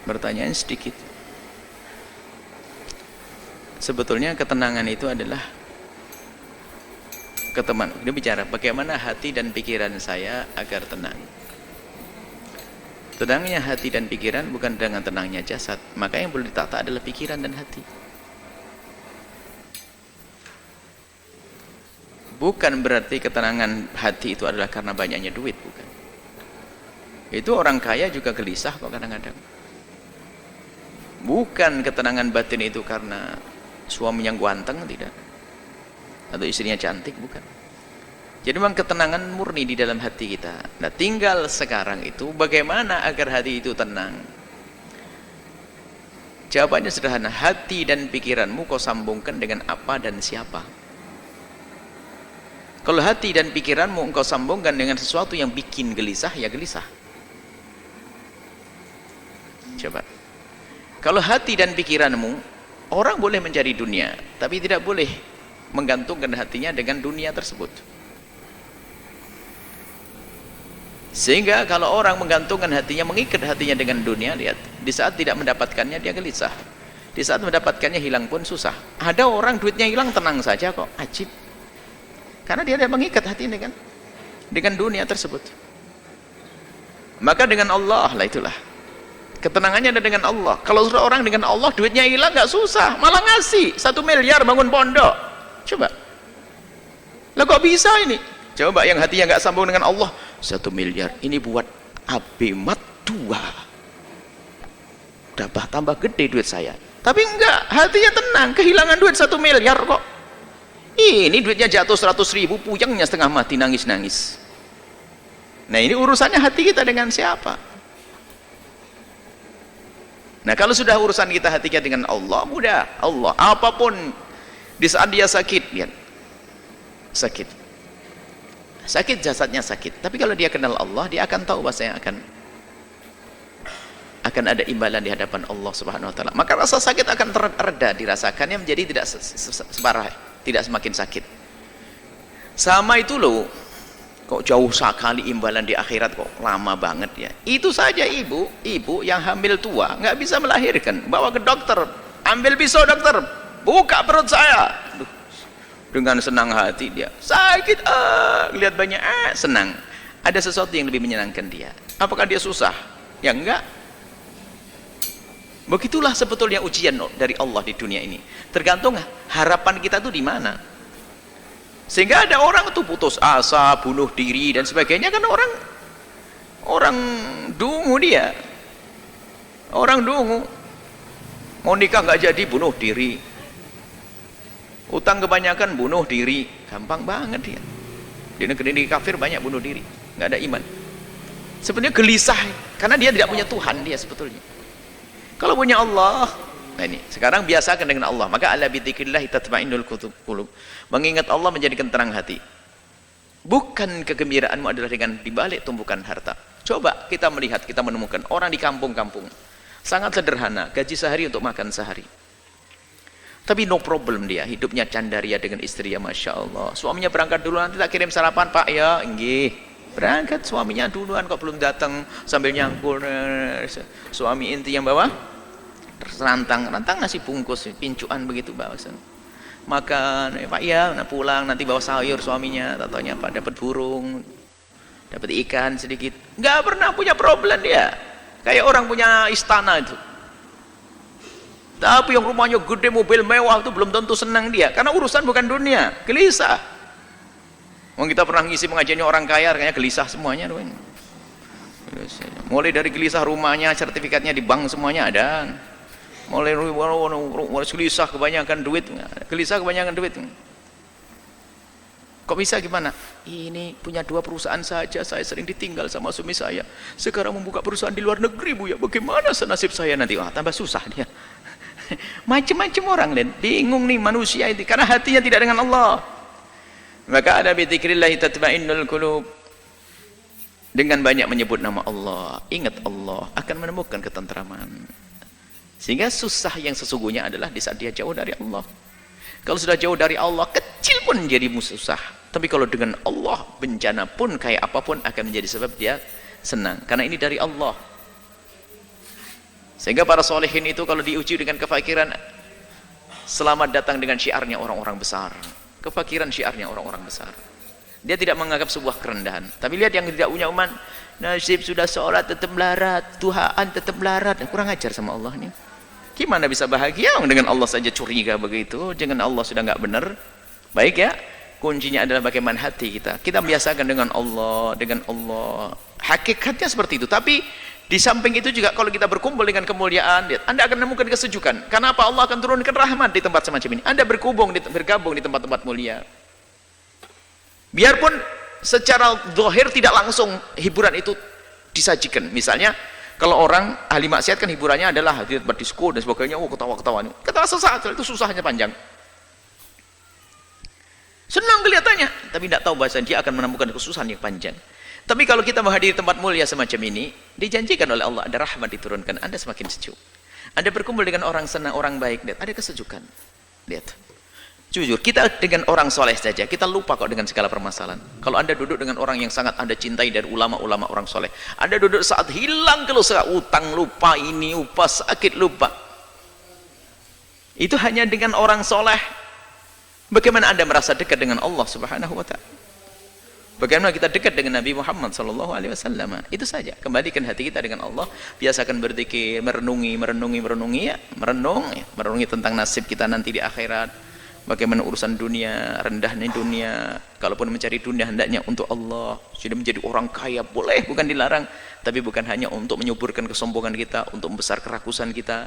Pertanyaan sedikit. Sebetulnya ketenangan itu adalah dia bicara bagaimana hati dan pikiran saya agar tenang. Tenangnya hati dan pikiran bukan dengan tenangnya jasad. Maka yang perlu ditata adalah pikiran dan hati. Bukan berarti ketenangan hati itu adalah karena banyaknya duit, bukan. Itu orang kaya juga gelisah kok kadang-kadang. Bukan ketenangan batin itu karena suaminya ganteng, tidak, atau istrinya cantik, bukan. Jadi memang ketenangan murni di dalam hati kita. Nah, tinggal sekarang itu bagaimana agar hati itu tenang. Jawabannya sederhana, hati dan pikiranmu kau sambungkan dengan apa dan siapa. Kalau hati dan pikiranmu engkau sambungkan dengan sesuatu yang bikin gelisah, ya gelisah. Coba. Kalau hati dan pikiranmu, orang boleh mencari dunia, tapi tidak boleh menggantungkan hatinya dengan dunia tersebut. Sehingga kalau orang menggantungkan hatinya, mengikat hatinya dengan dunia, lihat, di saat tidak mendapatkannya dia gelisah. Di saat mendapatkannya hilang pun susah. Ada orang duitnya hilang tenang saja kok, ajib. Karena dia tidak mengikat hatinya dengan dunia tersebut. Maka dengan Allah lah itulah. Ketenangannya ada dengan Allah. Kalau orang dengan Allah duitnya hilang nggak susah, malah ngasih 1 miliar bangun pondok. Coba. Lah kok bisa ini? Coba yang hatinya nggak sambung dengan Allah, 1 miliar ini buat abimat 2. Tambah gede duit saya. Tapi enggak, hatinya tenang, kehilangan duit 1 miliar kok. Ini duitnya jatuh 100.000, puyengnya setengah mati, nangis-nangis. Nah, ini urusannya hati kita dengan siapa? Nah, kalau sudah urusan kita hati kita dengan Allah, mudah. Allah, apapun di saat dia sakit, lihat. Sakit jasadnya sakit. Tapi kalau dia kenal Allah, dia akan tahu bahasanya akan ada imbalan di hadapan Allah Subhanahu wa taala. Maka rasa sakit akan tereda dirasakannya, menjadi tidak separah, tidak semakin sakit. Sama itu loh, kok jauh sekali imbalan di akhirat, kok lama banget ya. Itu saja ibu yang hamil tua nggak bisa melahirkan, bawa ke dokter, ambil pisau dokter, buka perut saya. Aduh, dengan senang hati dia sakit, lihat banyak, senang. Ada sesuatu yang lebih menyenangkan dia. Apakah dia susah? Ya enggak. Begitulah sebetulnya ujian dari Allah di dunia ini. Tergantung harapan kita tuh di mana. Sehingga ada orang tuh putus asa, bunuh diri dan sebagainya, kan orang dungu dia. Orang dungu. Mau nikah nggak jadi, bunuh diri. Utang kebanyakan, bunuh diri. Gampang banget dia. Di negeri kafir banyak bunuh diri, nggak ada iman. Sebenarnya gelisah karena dia tidak punya Tuhan dia sebetulnya. Kalau punya Allah, nah ini sekarang biasakan dengan Allah. Maka ala bidzikrillah tatma'innul qulub. Mengingat Allah menjadikan tenang hati. Bukan kegembiraanmu adalah dengan dibalik tumpukan harta. Coba kita melihat, kita menemukan orang di kampung-kampung sangat sederhana, gaji sehari untuk makan sehari. Tapi no problem dia, hidupnya candaria dengan istrinya, masya Allah. Suaminya berangkat dulu, nanti tak kirim sarapan pak ya, nggih. Berangkat suaminya duluan kok belum datang, sambil nyangkul. Suami inti yang bawa rantang nasi bungkus, pincuan begitu bawa. Makan, pak ya, pulang nanti bawa sayur suaminya, tatonya pak dapat burung, dapat ikan sedikit. Nggak pernah punya problem dia, kayak orang punya istana itu. Tapi yang rumahnya gede, mobil mewah itu belum tentu senang dia, karena urusan bukan dunia, gelisah. Mau kita pernah ngisi pengajiannya orang kaya, kayaknya gelisah semuanya. Mulai dari gelisah rumahnya, sertifikatnya di bank semuanya ada. Mulai gelisah kebanyakan duit, Kok bisa gimana? Ini punya 2 perusahaan saja, saya sering ditinggal sama suami saya. Sekarang membuka perusahaan di luar negeri, Bu ya. Bagaimana senasib saya nanti? Wah, tambah susah dia. Macam-macam orang lain, bingung nih manusia itu karena hatinya tidak dengan Allah. Maka ada bidzikrillah tatma'innul qulub. Dengan banyak menyebut nama Allah, ingat Allah, akan menemukan ketentraman. Sehingga susah yang sesungguhnya adalah di saat dia jauh dari Allah. Kalau sudah jauh dari Allah, kecil pun jadi susah. Tapi kalau dengan Allah, bencana pun kayak apapun akan menjadi sebab dia senang. Karena ini dari Allah. Sehingga para solehin itu kalau diuji dengan kefakiran, selamat datang dengan syiarnya orang-orang besar. Kefakiran syiarnya orang-orang besar. Dia tidak menganggap sebuah kerendahan. Tapi lihat yang tidak punya iman, nasib sudah sholat tetap melarat, Tuhan tetap melarat. Kurang ajar sama Allah nih. Gimana bisa bahagia dengan Allah saja curiga begitu, dengan Allah sudah nggak benar. Baik ya, kuncinya adalah bagaimana hati kita. Kita biasakan dengan Allah, dengan Allah. Hakikatnya seperti itu. Tapi di samping itu juga kalau kita berkumpul dengan kemuliaan, Anda akan menemukan kesejukan. Karena apa? Allah akan turunkan rahmat di tempat semacam ini. Anda bergabung di tempat-tempat mulia. Biarpun secara zahir tidak langsung hiburan itu disajikan. Misalnya kalau orang ahli maksiat kan hiburannya adalah hadir berdisko dan sebagainya, ketawa-ketawa. Ketawa sesaat, itu susahnya panjang. Senang kelihatannya, tapi tidak tahu bahasa dia akan menemukan kesusahan yang panjang. Tapi kalau kita menghadiri tempat mulia semacam ini, dijanjikan oleh Allah ada rahmat diturunkan, Anda semakin sejuk. Anda berkumpul dengan orang senang, orang baik, lihat, ada kesejukan. Lihat. Jujur, kita dengan orang soleh saja, kita lupa kok dengan segala permasalahan. Kalau Anda duduk dengan orang yang sangat Anda cintai dari ulama-ulama orang soleh, Anda duduk saat hilang kalau utang lupa, ini lupa, sakit lupa. Itu hanya dengan orang soleh. Bagaimana Anda merasa dekat dengan Allah Subhanahu wa ta'ala? Bagaimana kita dekat dengan Nabi Muhammad sallallahu alaihi wasallam? Itu saja. Kembalikan hati kita dengan Allah, biasakan berzikir, merenungi ya, merenungi tentang nasib kita nanti di akhirat. Bagaimana urusan dunia, rendahnya dunia. Kalaupun mencari dunia hendaknya untuk Allah. Sudah menjadi orang kaya boleh, bukan dilarang, tapi bukan hanya untuk menyuburkan kesombongan kita, untuk membesar kerakusan kita.